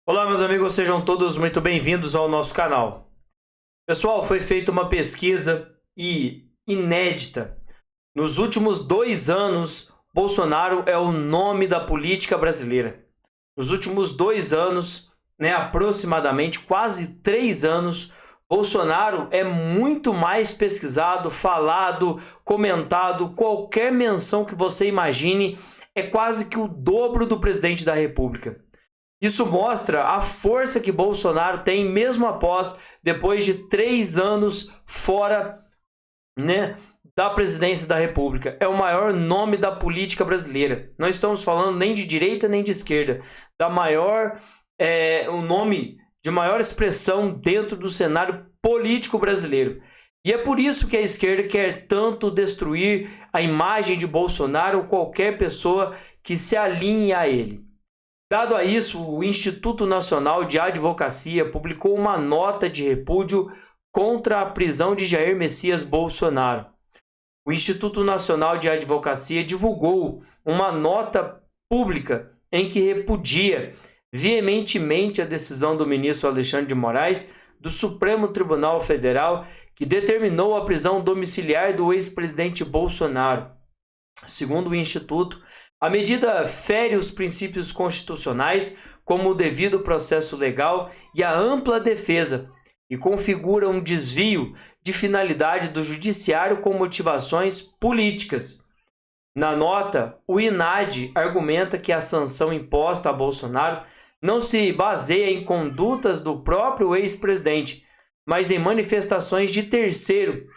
Olá, meus amigos, sejam todos muito bem-vindos ao nosso canal. Pessoal, foi feita uma pesquisa inédita. Nos últimos 2 anos, Bolsonaro é o nome da política brasileira. Nos últimos 2 anos, aproximadamente quase 3 anos, Bolsonaro é muito mais pesquisado, falado, comentado, qualquer menção que você imagine, é quase que o dobro do presidente da República. Isso mostra a força que Bolsonaro tem mesmo depois de 3 anos fora, da presidência da República. É o maior nome da política brasileira. Não estamos falando nem de direita nem de esquerda. O nome de maior expressão dentro do cenário político brasileiro. E é por isso que a esquerda quer tanto destruir a imagem de Bolsonaro ou qualquer pessoa que se alinhe a ele. Dado a isso, o Instituto Nacional de Advocacia publicou uma nota de repúdio contra a prisão de Jair Messias Bolsonaro. O Instituto Nacional de Advocacia divulgou uma nota pública em que repudia veementemente a decisão do ministro Alexandre de Moraes do Supremo Tribunal Federal que determinou a prisão domiciliar do ex-presidente Bolsonaro. Segundo o Instituto, a medida fere os princípios constitucionais, como o devido processo legal e a ampla defesa, e configura um desvio de finalidade do judiciário com motivações políticas. Na nota, o INAD argumenta que a sanção imposta a Bolsonaro não se baseia em condutas do próprio ex-presidente, mas em manifestações de terceiro,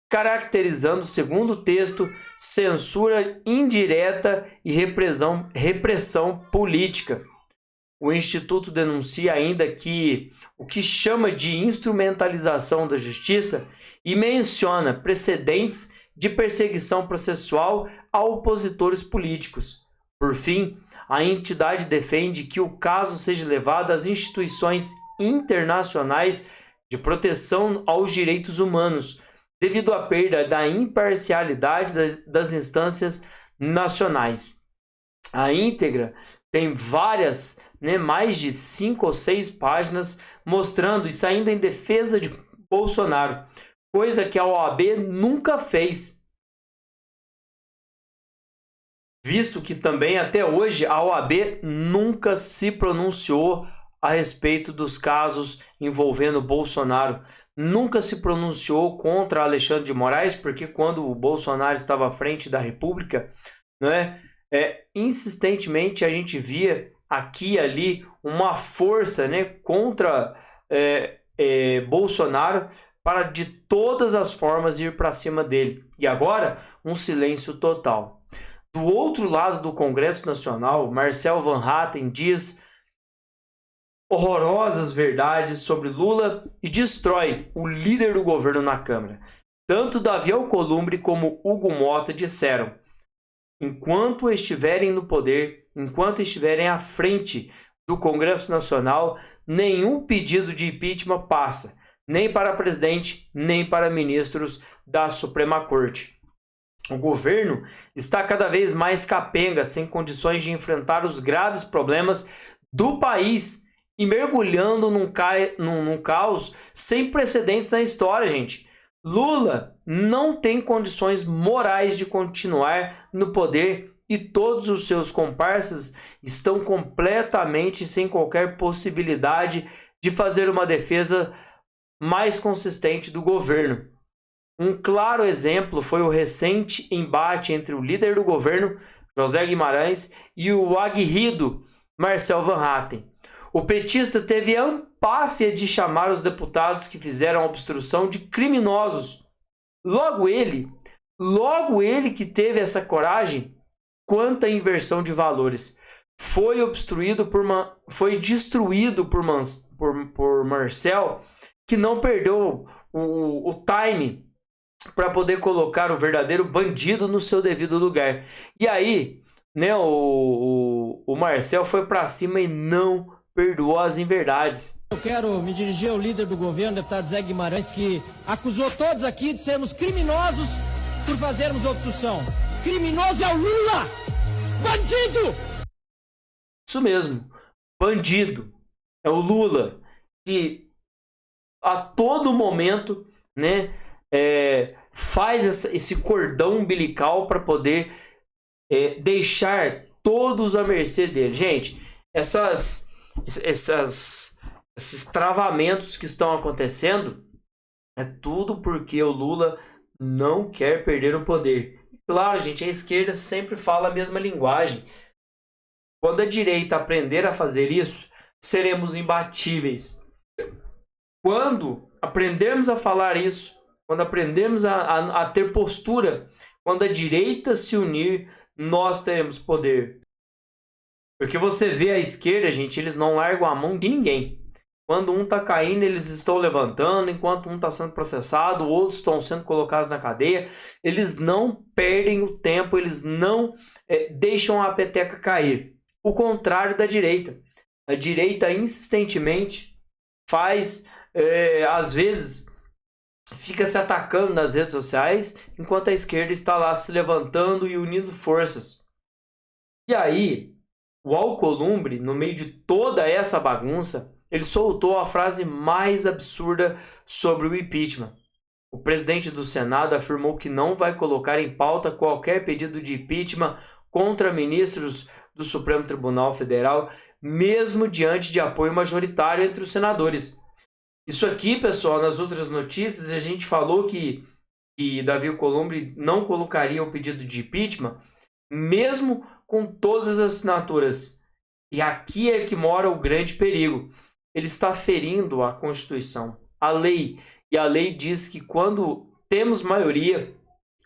caracterizando, segundo o texto, censura indireta e repressão política. O Instituto denuncia ainda que o que chama de instrumentalização da justiça e menciona precedentes de perseguição processual a opositores políticos. Por fim, a entidade defende que o caso seja levado às instituições internacionais de proteção aos direitos humanos, devido à perda da imparcialidade das instâncias nacionais. A íntegra tem várias, mais de 5 ou 6 páginas, mostrando e saindo em defesa de Bolsonaro, coisa que a OAB nunca fez. Visto que também até hoje a OAB nunca se pronunciou a respeito dos casos envolvendo Bolsonaro. Nunca se pronunciou contra Alexandre de Moraes, porque quando o Bolsonaro estava à frente da República, insistentemente a gente via aqui e ali uma força contra Bolsonaro para de todas as formas ir para cima dele. E agora, um silêncio total. Do outro lado do Congresso Nacional, Marcel Van Hatten diz horrorosas verdades sobre Lula e destrói o líder do governo na Câmara. Tanto Davi Alcolumbre como Hugo Mota disseram: enquanto estiverem no poder, enquanto estiverem à frente do Congresso Nacional, nenhum pedido de impeachment passa, nem para presidente, nem para ministros da Suprema Corte. O governo está cada vez mais capenga, sem condições de enfrentar os graves problemas do país e mergulhando num caos sem precedentes na história, gente. Lula não tem condições morais de continuar no poder e todos os seus comparsas estão completamente sem qualquer possibilidade de fazer uma defesa mais consistente do governo. Um claro exemplo foi o recente embate entre o líder do governo, José Guimarães, e o aguerrido Marcel Van Hatten. O petista teve a empáfia de chamar os deputados que fizeram a obstrução de criminosos. Logo ele que teve essa coragem, quanta inversão de valores. Foi destruído por Marcel, que não perdeu o time para poder colocar o verdadeiro bandido no seu devido lugar. E aí, o Marcel foi para cima e não perdoou as inverdades. Eu quero me dirigir ao líder do governo, deputado Zé Guimarães, que acusou todos aqui de sermos criminosos por fazermos obstrução. Criminoso é o Lula! Bandido! Isso mesmo, bandido. É o Lula que a todo momento, né, faz esse cordão umbilical para poder deixar todos à mercê dele. Gente, esses travamentos que estão acontecendo é tudo porque o Lula não quer perder o poder. Claro, gente, a esquerda sempre fala a mesma linguagem. Quando a direita aprender a fazer isso, seremos imbatíveis. Quando aprendermos a falar isso, quando aprendermos a ter postura, quando a direita se unir, nós teremos poder. Porque você vê a esquerda, gente, eles não largam a mão de ninguém. Quando um está caindo, eles estão levantando, enquanto um está sendo processado, outros estão sendo colocados na cadeia. Eles não perdem o tempo, eles não deixam a peteca cair. O contrário da direita. A direita insistentemente faz, às vezes, fica se atacando nas redes sociais, enquanto a esquerda está lá se levantando e unindo forças. E aí, o Alcolumbre, no meio de toda essa bagunça, ele soltou a frase mais absurda sobre o impeachment. O presidente do Senado afirmou que não vai colocar em pauta qualquer pedido de impeachment contra ministros do Supremo Tribunal Federal, mesmo diante de apoio majoritário entre os senadores. Isso aqui, pessoal, nas outras notícias, a gente falou que Davi Alcolumbre não colocaria o pedido de impeachment, mesmo com todas as assinaturas. E aqui é que mora o grande perigo. Ele está ferindo a Constituição, a lei. E a lei diz que quando temos maioria,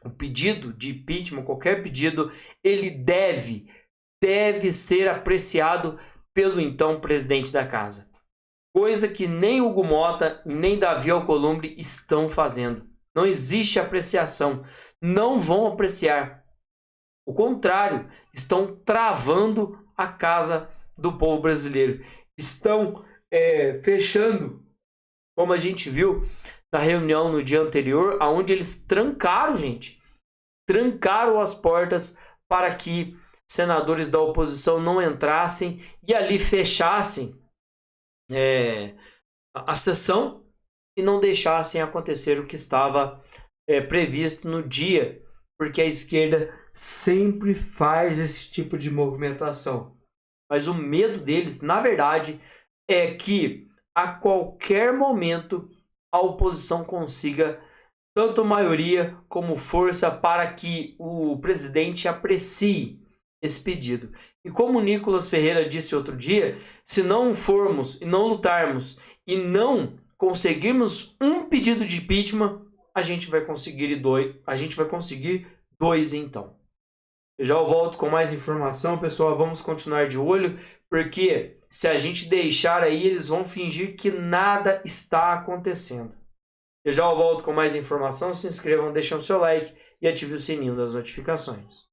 o pedido de impeachment, qualquer pedido, ele deve ser apreciado pelo então presidente da casa. Coisa que nem Hugo Mota e nem Davi Alcolumbre estão fazendo. Não existe apreciação. Não vão apreciar. O contrário, estão travando a casa do povo brasileiro. Estão fechando, como a gente viu na reunião no dia anterior, onde eles trancaram as portas para que senadores da oposição não entrassem e ali fechassem a sessão e não deixassem acontecer o que estava previsto no dia, porque a esquerda sempre faz esse tipo de movimentação. Mas o medo deles, na verdade, é que a qualquer momento a oposição consiga tanto maioria como força para que o presidente aprecie esse pedido. E como o Nicolas Ferreira disse outro dia, se não formos e não lutarmos e não conseguirmos um pedido de impeachment, a gente vai conseguir dois então. Eu já volto com mais informação, pessoal. Vamos continuar de olho, porque se a gente deixar aí, eles vão fingir que nada está acontecendo. Eu já volto com mais informação. Se inscrevam, deixem o seu like e ative o sininho das notificações.